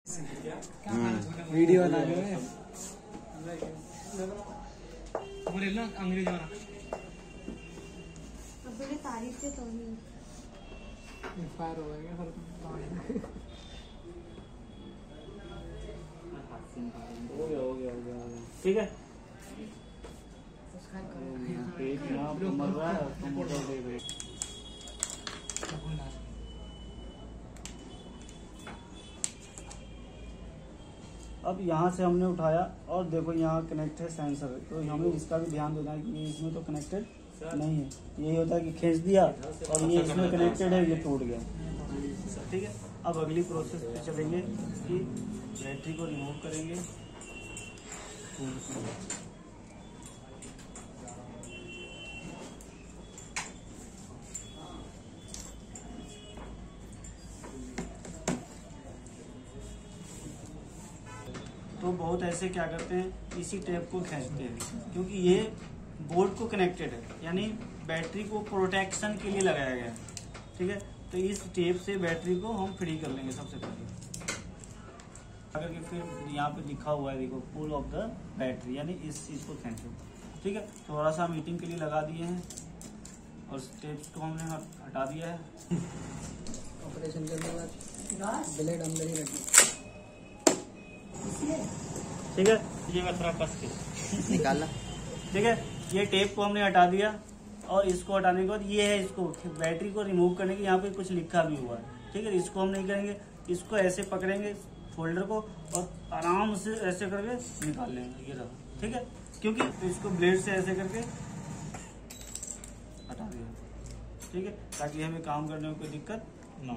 Video बना रहे हैं बोले ना अंग्रेजी वाला बोले तारीफ से तो नहीं फायर हो गया हो गया ठीक है। पेज यहाँ पे मर रहा है तो मोटर दे दे। अब यहाँ से हमने उठाया और देखो यहाँ कनेक्ट है सेंसर, तो हमें इसका भी ध्यान देना है कि ये इसमें तो कनेक्टेड नहीं है। यही होता है कि खींच दिया और ये इसमें कनेक्टेड है, ये टूट गया। ठीक है, अब अगली प्रोसेस पे चलेंगे कि बैटरी को रिमूव करेंगे। तो बहुत ऐसे क्या करते हैं, इसी टेप को खींचते हैं क्योंकि ये बोर्ड को कनेक्टेड है, यानी बैटरी को प्रोटेक्शन के लिए लगाया गया है। ठीक है, तो इस टेप से बैटरी को हम फ्री कर लेंगे सबसे पहले। अगर कि फिर यहाँ पे लिखा हुआ है देखो, पुल ऑफ द बैटरी, यानी इस चीज को खींचो। ठीक है, थोड़ा सा मीटिंग के लिए लगा दिए हैं और टेप्स को हमने हटा दिया है। ऑपरेशन करने के बाद ब्लेड अंदर ही रखिए। ठीक है, ये मैं थोड़ा कस के निकालना। ठीक है, ये टेप को हमने हटा दिया और इसको हटाने के बाद ये है, इसको बैटरी को रिमूव करने के यहाँ पे कुछ लिखा भी हुआ है। ठीक है, इसको हम नहीं करेंगे, इसको ऐसे पकड़ेंगे फोल्डर को और आराम से ऐसे करके निकाल लेंगे ये रहा। ठीक है, क्योंकि इसको ब्लेड से ऐसे करके हटा दिया। ठीक है, ताकि हमें काम करने में कोई दिक्कत ना।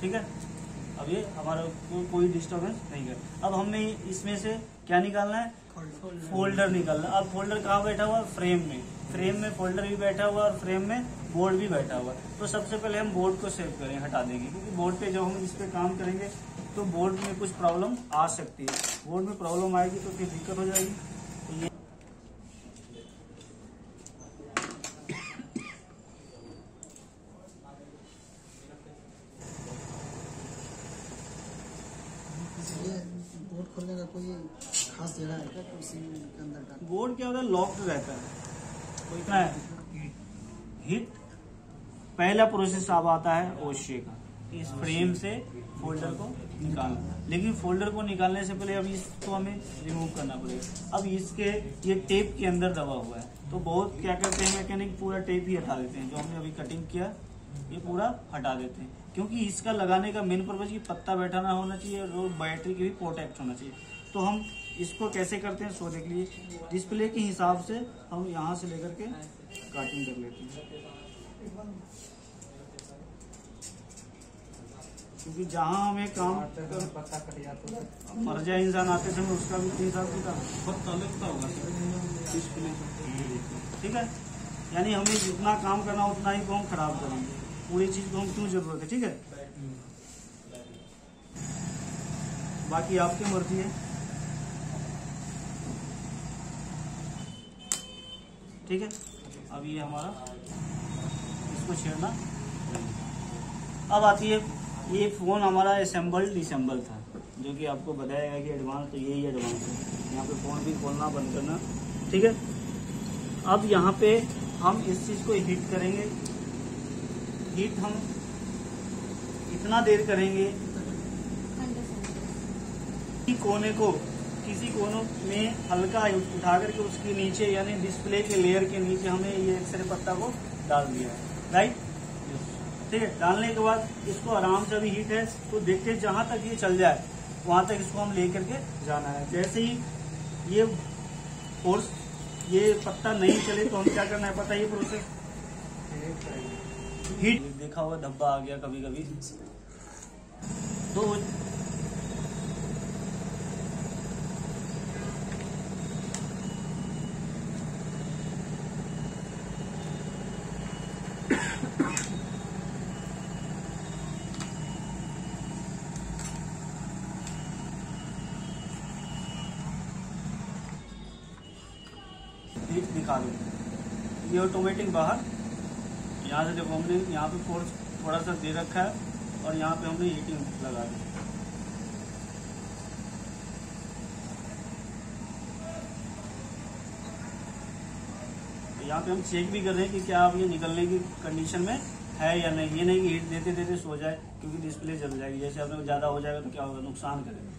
ठीक है, अब ये हमारा कोई डिस्टर्बेंस नहीं कर। अब हमें इसमें से क्या निकालना है, फोल्डर निकालना। अब फोल्डर कहाँ बैठा हुआ है, फ्रेम में फोल्डर भी बैठा हुआ है और फ्रेम में बोर्ड भी बैठा हुआ है। तो सबसे पहले हम बोर्ड को सेव करें, हटा देंगे, क्योंकि बोर्ड पे जब हम इस पे काम करेंगे तो बोर्ड में कुछ प्रॉब्लम आ सकती है। बोर्ड में प्रॉब्लम आएगी तो फिर दिक्कत हो जाएगी। तो ये बोर्ड खोलने का कोई खास जगह है क्या, उसी के अंदर का? बोर्ड क्या होता है, लॉक्ड रहता है। कोई इतना है हिट। पहला प्रोसेस अब आता है ओशे का, इस फ्रेम से फोल्डर को निकालना। लेकिन फोल्डर को निकालने से पहले अब इसको हमें रिमूव करना पड़ेगा। अब इसके ये टेप के अंदर दबा हुआ है, तो बहुत क्या करते हैं मैकेनिक, पूरा टेप ही हटा देते हैं। जो हमने अभी कटिंग किया ये पूरा हटा देते हैं, क्योंकि इसका लगाने का मेन पर्पज ये पत्ता बैठा ना होना चाहिए और बैटरी की भी प्रोटेक्ट होना चाहिए। तो हम इसको कैसे करते हैं सो देख लीजिए। डिस्प्ले के हिसाब से हम यहाँ से लेकर के काटिंग कर लेते हैं, क्योंकि जहाँ हमें काम पत्ता कट जाता है, मर जाए इंसान आते समय, उसका भी 3 साल का बहुत लगता होगा डिस्प्ले। ठीक है, यानी हमें जितना काम करना उतना ही को हम खराब करेंगे। पूरी चीज को हम क्यों जरूरत है। ठीक है, बाकी आपकी मर्जी है। ठीक है, अब ये हमारा इसको छेड़ना। अब आती है, ये फोन हमारा डिसेंबल था, जो कि आपको बताया गया कि एडवांस, तो यही एडवांस है। यहाँ पे फोन भी खोलना बंद करना। ठीक है, अब यहाँ पे हम इस चीज को हिट करेंगे। हिट हम इतना देर करेंगे किसी कोने में हल्का उठा करके उसके नीचे, यानी डिस्प्ले के लेयर के नीचे हमने ये एक्सरे पत्ता को डाल दिया है। राइट, ठीक है। डालने के बाद इसको आराम से, अभी हीट है तो देखते हैं जहां तक ये चल जाए वहां तक इसको हम लेकर के जाना है। जैसे ही ये फोर्स, ये पत्ता नहीं चले तो हम क्या करना है पता है, ये प्रोसेस हीट। देखा हुआ धब्बा आ गया कभी कभी, तो दिखा दूँ, ये ऑटोमेटिक बाहर। यहाँ से देखो हमने यहाँ पे फोर्स थोड़ा सा दे रखा है और यहाँ पे हमने हीटिंग लगा दी। यहाँ पे हम चेक भी कर रहे हैं कि क्या अब ये निकलने की कंडीशन में है या नहीं। ये नहीं कि हीट देते देते सो जाए, क्योंकि डिस्प्ले जल जाएगी। जैसे अपने ज्यादा हो जाएगा तो क्या होगा, नुकसान करेगा।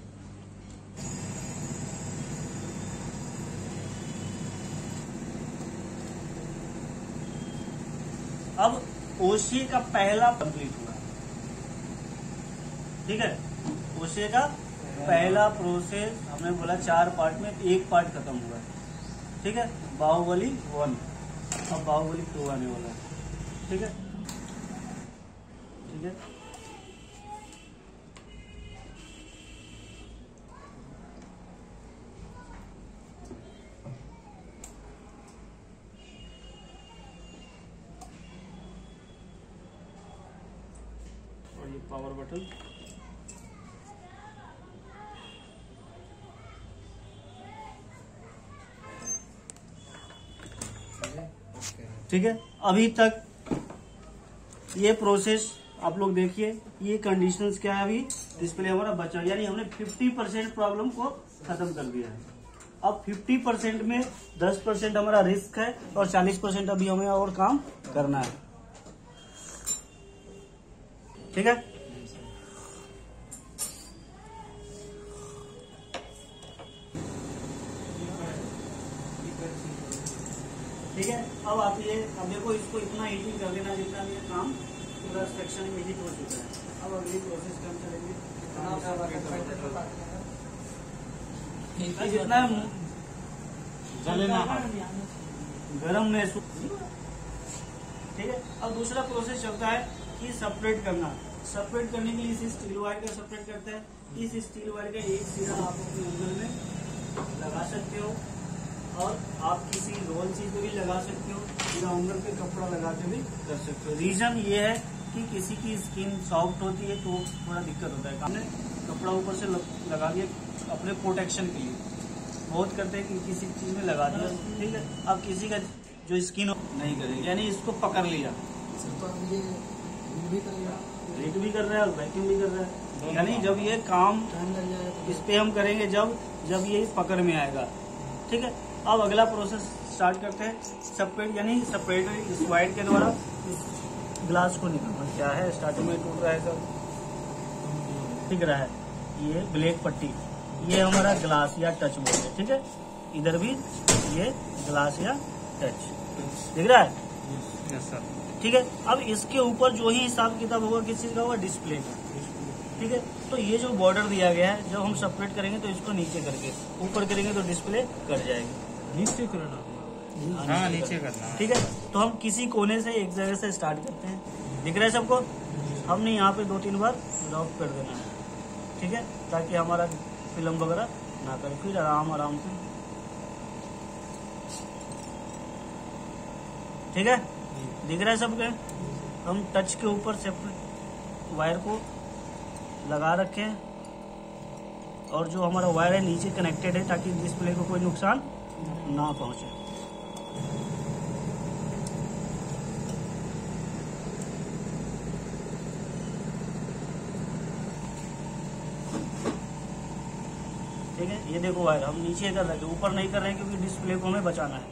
अब ओसीए का पहला कंप्लीट हुआ, ठीक है। ओसीए का पहला प्रोसेस हमने बोला 4 पार्ट में, एक पार्ट खत्म हुआ है, ठीक है। बाहुबली 1, अब बाहुबली 2 आने वाला है, ठीक है, ठीक है। और ये पावर बटन, ठीक है। अभी तक ये प्रोसेस आप लोग देखिए, ये कंडीशंस क्या है, अभी डिस्प्ले हमारा बचा, यानी हमने 50% प्रॉब्लम को खत्म कर दिया है। अब 50% में 10% हमारा रिस्क है और 40% अभी हमें और काम करना है, ठीक है। ठीक है, अब आप ये, अब देखो इसको इतना हीटिंग कर देना जितना ये काम पूरा सेक्शन में हीट हो चुका है। अब अगली प्रोसेस हम चलेंगे, जितना जलेना गर्म महसूस, ठीक है। अब दूसरा प्रोसेस चलता है कि सेपरेट करना। सेपरेट करने के लिए इस स्टील वायर का सेपरेट करते हैं। इस स्टील वायर का एक सिरा आप अपने उंगल में लगा सकते हो और आप किसी रोल चीज पे भी लगा सकते हो, या उंगल पे कपड़ा लगा के भी कर सकते हो। रीजन ये है कि किसी की स्किन सॉफ्ट होती है तो थोड़ा दिक्कत होता है। हमने कपड़ा ऊपर से लगा दिया अपने प्रोटेक्शन के लिए, बहुत करते हैं कि किसी चीज में लगा दिया, ठीक है। अब किसी का जो स्किन नहीं करेगी, यानी इसको पकड़ लिया, सर तो अब ये हीट भी करेगा, हीट भी कर रहा है और वैक्यूम भी कर रहा है। यानी जब ये काम टाइम लग जाएगा इस पे हम करेंगे जब ये पकड़ में आएगा, ठीक है। अब अगला प्रोसेस स्टार्ट करते हैं। सेपरेट यानी सेपरेटर इस वायर के द्वारा इस ग्लास को निकालना। क्या है, स्टार्टिंग में टूट रहा है सब, दिख रहा है, ये ब्लैक पट्टी, ये हमारा ग्लास या टच बोर्ड है, ठीक है। इधर भी ये ग्लास या टच दिख रहा है, यस सर, ठीक है। अब इसके ऊपर जो ही हिसाब किताब होगा किस चीज का होगा, डिस्प्ले का, ठीक है। तो ये जो बॉर्डर दिया गया है, जब हम सेपरेट करेंगे तो इसको नीचे करके ऊपर करेंगे तो डिस्प्ले कट जाएगी, नीचे करना, हाँ नीचे करना, ठीक है। तो हम किसी कोने से एक जगह से स्टार्ट करते हैं, दिख रहा है सबको। हमने यहाँ पे 2-3 बार रब कर देना है, ठीक है, ताकि हमारा फिल्म वगैरह ना करे। फिर आराम से, ठीक है, दिख रहा है सबके। हम टच के ऊपर सेपरेट वायर को लगा रखे हैं और जो हमारा वायर है नीचे कनेक्टेड है, ताकि डिस्प्ले को कोई नुकसान ना पहुंचे। ठीक है, ये देखो वायर हम नीचे कर रहे थे, ऊपर नहीं कर रहे हैं क्योंकि डिस्प्ले को हमें बचाना है।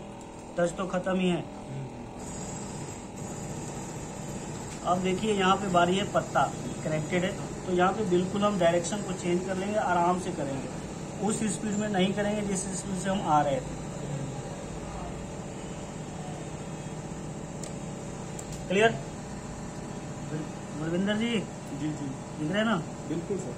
टच तो खत्म ही है। अब देखिए यहाँ पे बारी है पत्ता कनेक्टेड है, तो यहाँ पे बिल्कुल हम डायरेक्शन को चेंज कर लेंगे, आराम से करेंगे, उस स्पीड में नहीं करेंगे जिस स्पीड से हम आ रहे थे। क्लियर बलविंदर जी? जी जी दिख रहे हैं ना? बिल्कुल सर।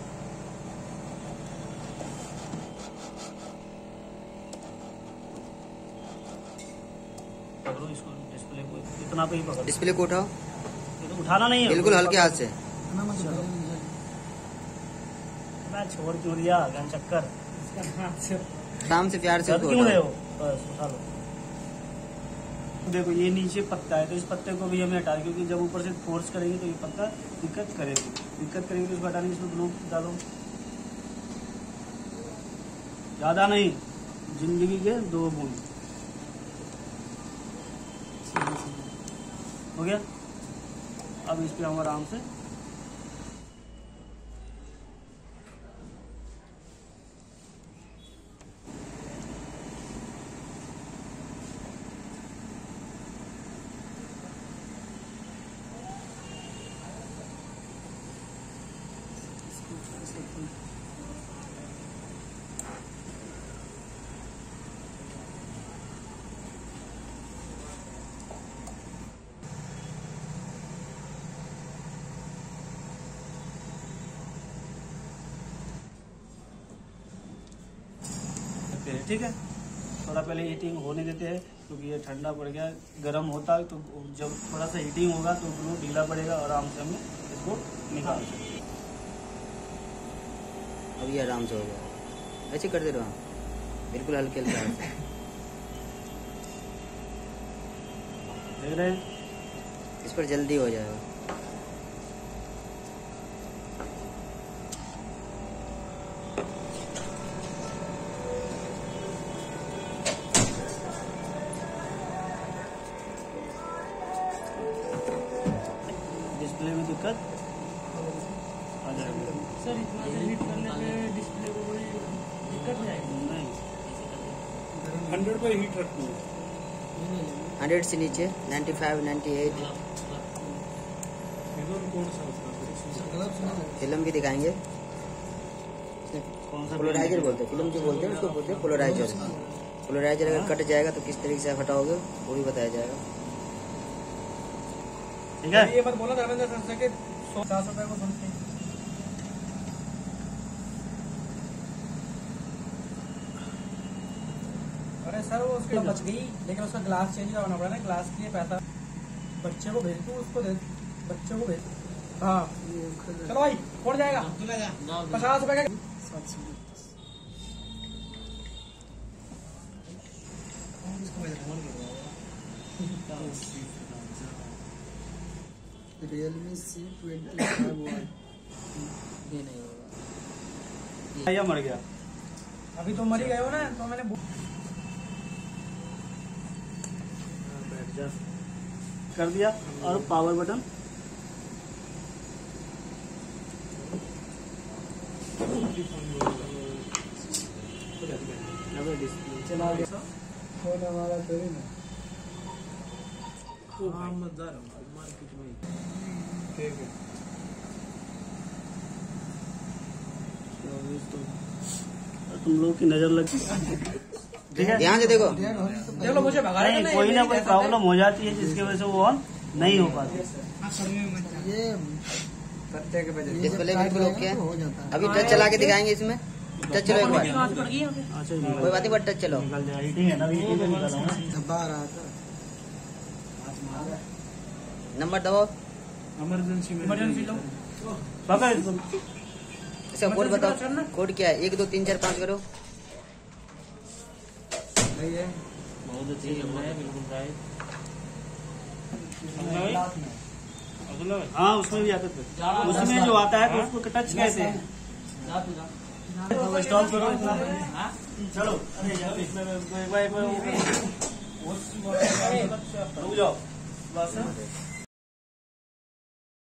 पकड़ो इसको, डिस्प्ले को इतना पे ही पकड़ो। डिस्प्ले को उठाओ, ये तो उठाना नहीं है, बिल्कुल हल्के हाथ से। ना मत करो, मैं छोड़ क्यों दिया गन चक्कर, आराम से प्यार से कर उसको क्यों रहे उठाओ। हो? बस उठा लो। देखो ये नीचे पत्ता है, तो इस पत्ते को भी हमें हटा, क्योंकि जब ऊपर से फोर्स करेंगे तो ये पत्ता दिक्कत करेगी तो इसको हटाने, इसमें ग्लू डालो, ज्यादा नहीं, जिंदगी के 2 बूंद। हो गया। अब इस पे हम आराम से ठीक है, थोड़ा पहले हीटिंग होने देते हैं क्योंकि ये ठंडा पड़ गया, गर्म होता है तो जब थोड़ा सा हीटिंग होगा तो ग्लू ढीला पड़ेगा और आराम से हम इसको निकाल सकते हैं। अब ये आराम से हो गया, ऐसे करते रहो बिल्कुल हल्के हल्के हाथ से। देख रहे हैं, इस पर जल्दी हो जाएगा। डिस्प्ले में दिक्कत आ जाएगी। सर इतना हीट करने पे डिस्प्ले को कोई दिक्कत नहीं आएगी? नहीं, 100 पर हीट रखनी है। 100 से नीचे 95, 98 कौन सा फिल्म भी दिखाएंगे। कौन सा पोलराइजर बोलते हैं, फिल्म जो बोलते हैं उसको बोलते हैं पोलराइजर। पोलराइजर अगर कट जाएगा तो किस तरीके से हटाओगे वो भी बताया जाएगा। ठीक है, ये मत बोला धर्मेंद्र सर से कि 150 रुपए को समथिंग। अरे सर वो उसकी बच गई, लेकिन उसका ग्लास चेंज करवाना पड़ा ना, ग्लास के लिए पैसा बच्चे को भेज दो, उसको दे बच्चे को भेज। हाँ चलो भाई, उड़ जाएगा 50 रुपए का। 700 Realme C25 ये नहीं होगा, या मर गया। अभी तो मर ही गए हो ना, तो मैंने कर दिया और पावर बटन चला गया। फोन हमारा थोड़ी ना, मार्केट में ठीक है। तुम लोग की नजर लगी। ठीक है, ध्यान से देखो। चलो मुझे भगाया नहीं, कोई ना कोई प्रॉब्लम हो जाती है जिसकी वजह से वो ऑन नहीं हो पाती। ये डिस्प्ले बिल्कुल ओके है। हो जाता है। अभी टच चला के दिखाएंगे इसमें। टच चलो एक बार, अच्छा, कोई बात नहीं, बट टच चलो। निकल जाए, हीटिंग है ना, हीटिंग से निकल रहा हूँ। धब्बा आ रहा था। नंबर दबाओ, इमरजेंसी लो। पकड़ इसको। इसका कोड बताओ। कोड क्या है? 1 2 3 4 5 करो। बहुत अच्छी है, बिल्कुल राइट। हाँ, उसमें भी आता है, उसमें जो आता है तो उसको टच कैसे है? स्टॉप करो, चलो। अरे यार, इसमें एक बार रुक जाओ बस।